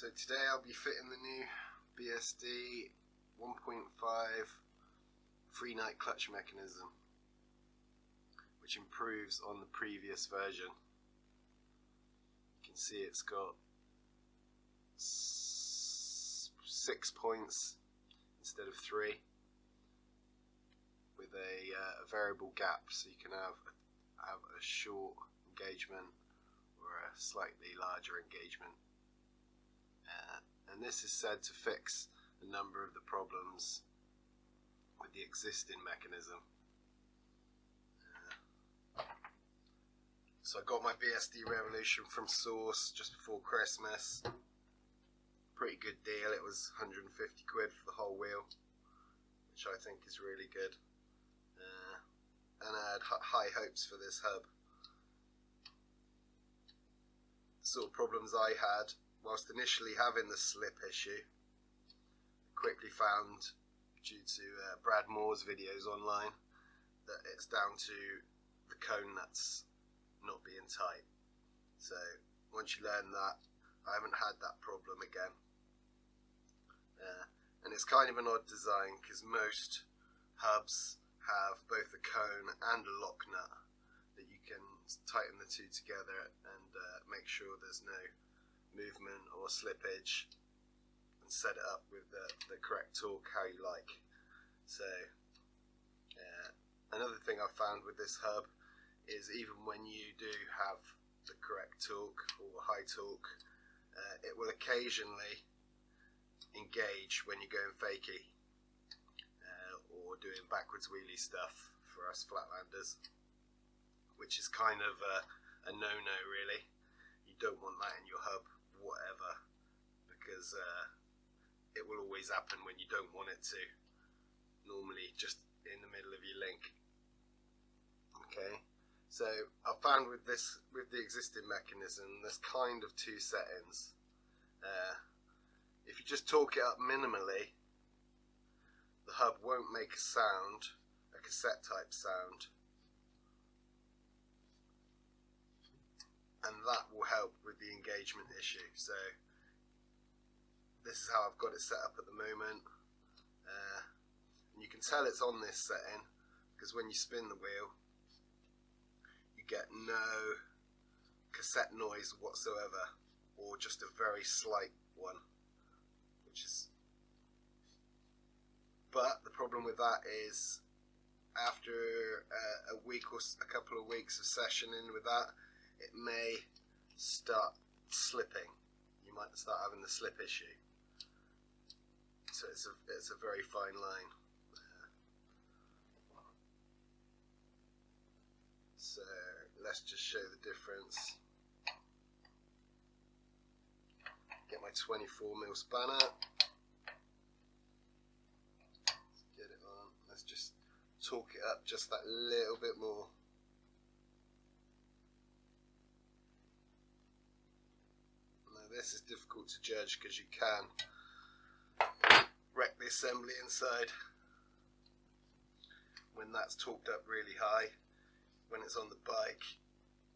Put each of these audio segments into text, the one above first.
So today I'll be fitting the new BSD 1.5 free-night clutch mechanism, which improves on the previous version. You can see it's got 6 points instead of 3, with a variable gap, so you can have a short engagement or a slightly larger engagement. And this is said to fix a number of the problems with the existing mechanism. So I got my BSD Revolution from Source just before Christmas. Pretty good deal. It was 150 quid for the whole wheel, which I think is really good. And I had high hopes for this hub. The sort of problems I had whilst initially having the slip issue, quickly found, due to Brad Moore's videos online, that it's down to the cone nuts not being tight. So once you learn that, I haven't had that problem again. And it's kind of an odd design, because most hubs have both a cone and a lock nut that you can tighten the two together and make sure there's no movement or slippage, and set it up with the correct torque how you like. So another thing I found with this hub is even when you do have the correct torque or high torque, it will occasionally engage when you're going fakie or doing backwards wheelie stuff for us flatlanders, which is kind of a no-no really. You don't want that in your hub whatever, because it will always happen when you don't want it to, normally just in the middle of your link. Okay, so I found with the existing mechanism, there's kind of two settings. If you just torque it up minimally, the hub won't make a sound, a cassette type sound, and that will help with the engagement issue. So this is how I've got it set up at the moment, and you can tell it's on this setting because when you spin the wheel you get no cassette noise whatsoever, or just a very slight one, which is, but the problem with that is after a week or a couple of weeks of sessioning with that, it may start slipping. You might start having the slip issue. So it's a very fine line. So let's just show the difference. Get my 24mm spanner. Let's get it on. Let's just torque it up just that little bit more. Now this is difficult to judge because you can wreck the assembly inside when that's torqued up really high. When it's on the bike,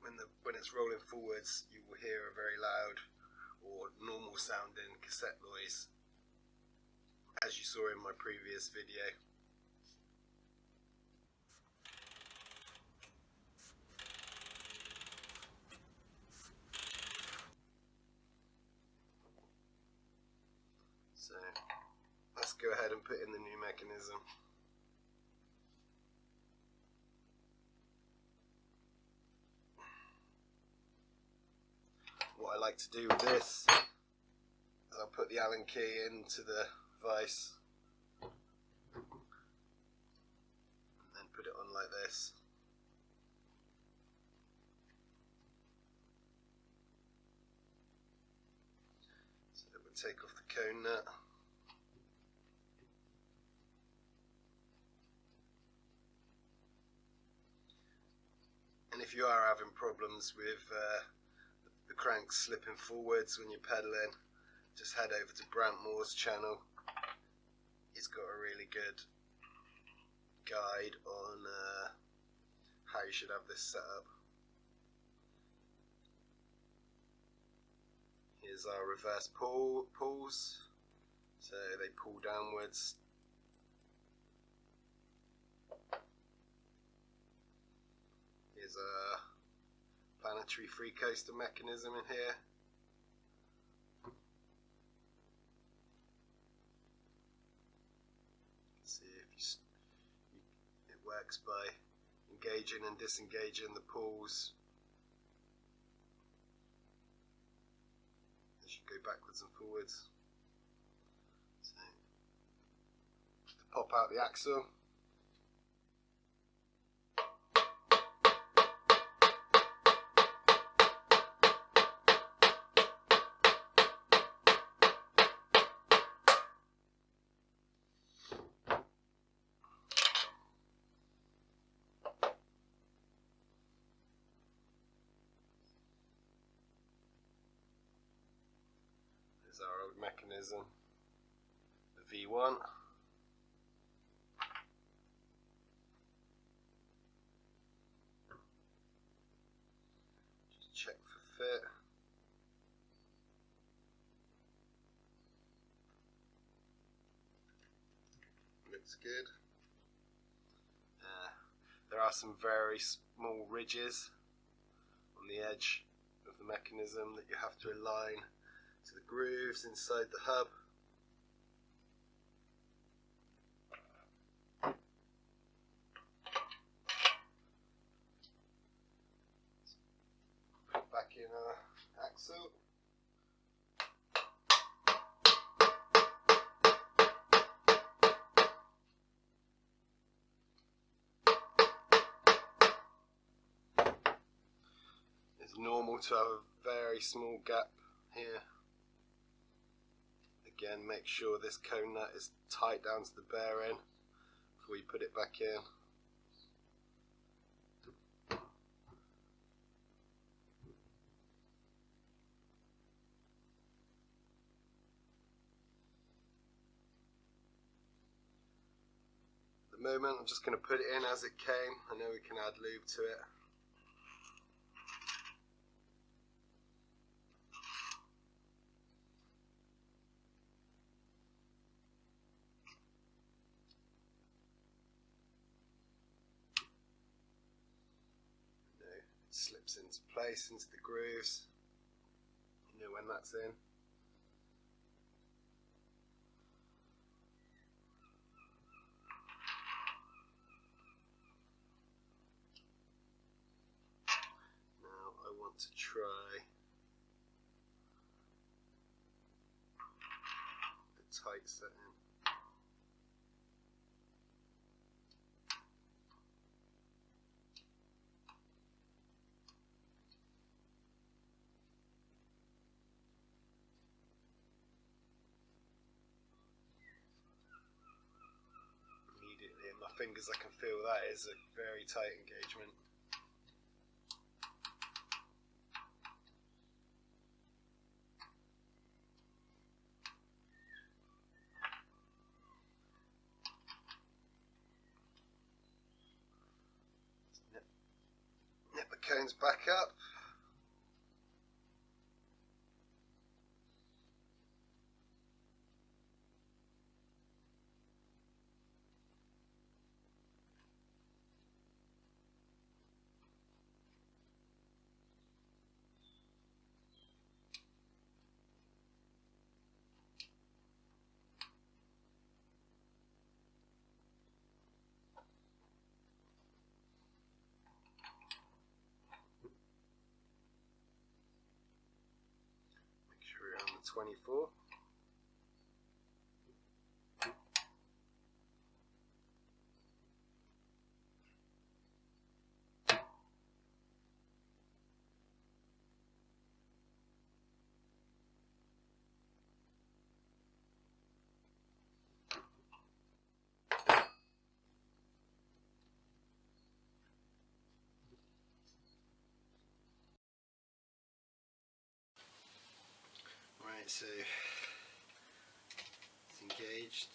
when it's rolling forwards, you will hear a very loud or normal sounding cassette noise, as you saw in my previous video. So let's go ahead and put in the new mechanism. What I like to do with this is I'll put the Allen key into the vise and then put it on like this. So we'll take off the cone nut. And if you are having problems with the cranks slipping forwards when you're pedaling, just head over to Brad Moore's channel. He's got a really good guide on how you should have this set up. Here's our reverse pulls, so they pull downwards. Here's a Planetary Freecoaster mechanism in here. See if it works by engaging and disengaging the pulls as you go backwards and forwards. So, to pop out the axle. There's our old mechanism, the V1. Just check for fit. Looks good. There are some very small ridges on the edge of the mechanism that you have to align to the grooves inside the hub. Put back in our axle. It's normal to have a very small gap here. Again, make sure this cone nut is tight down to the bare end before you put it back in. At the moment, I'm just going to put it in as it came. I know we can add lube to it. Slips into place, into the grooves. You know when that's in. Now I want to try the tight setting. In my fingers I can feel that is a very tight engagement. Nip the cones back up. On the 24. Right, so it's engaged.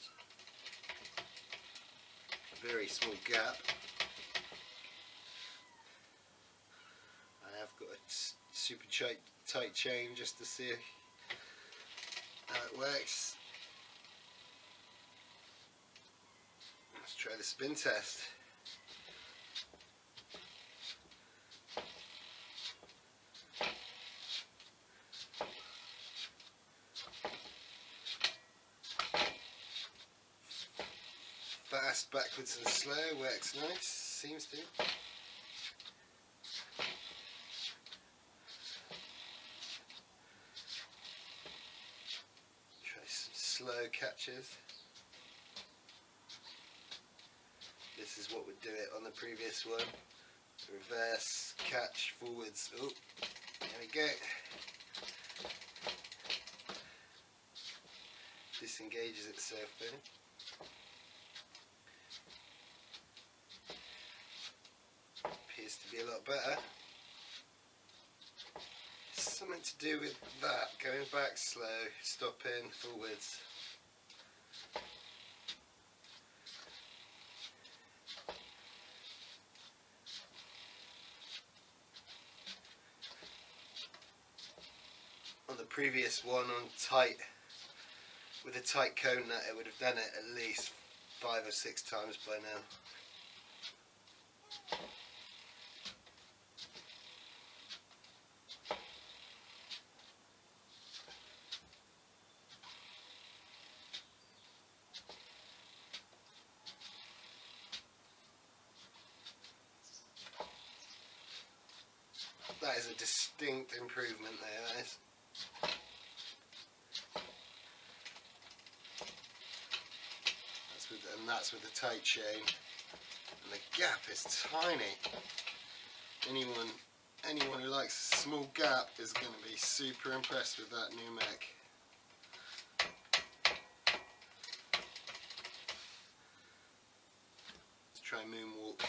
Very small gap. I have got a super tight chain just to see how it works. Let's try the spin test. Fast, backwards and slow, works nice, seems to. Try some slow catches. This is what would do it on the previous one. Reverse, catch, forwards. Oh, there we go. Disengages itself then. Appears to be a lot better. Something to do with that, going back slow, stopping, forwards. On the previous one, on tight, with a tight cone nut, it would have done it at least 5 or 6 times by now. That is a distinct improvement there, that is. That's with the tight chain, and the gap is tiny. Anyone who likes a small gap is going to be super impressed with that new mech. Let's try moonwalk.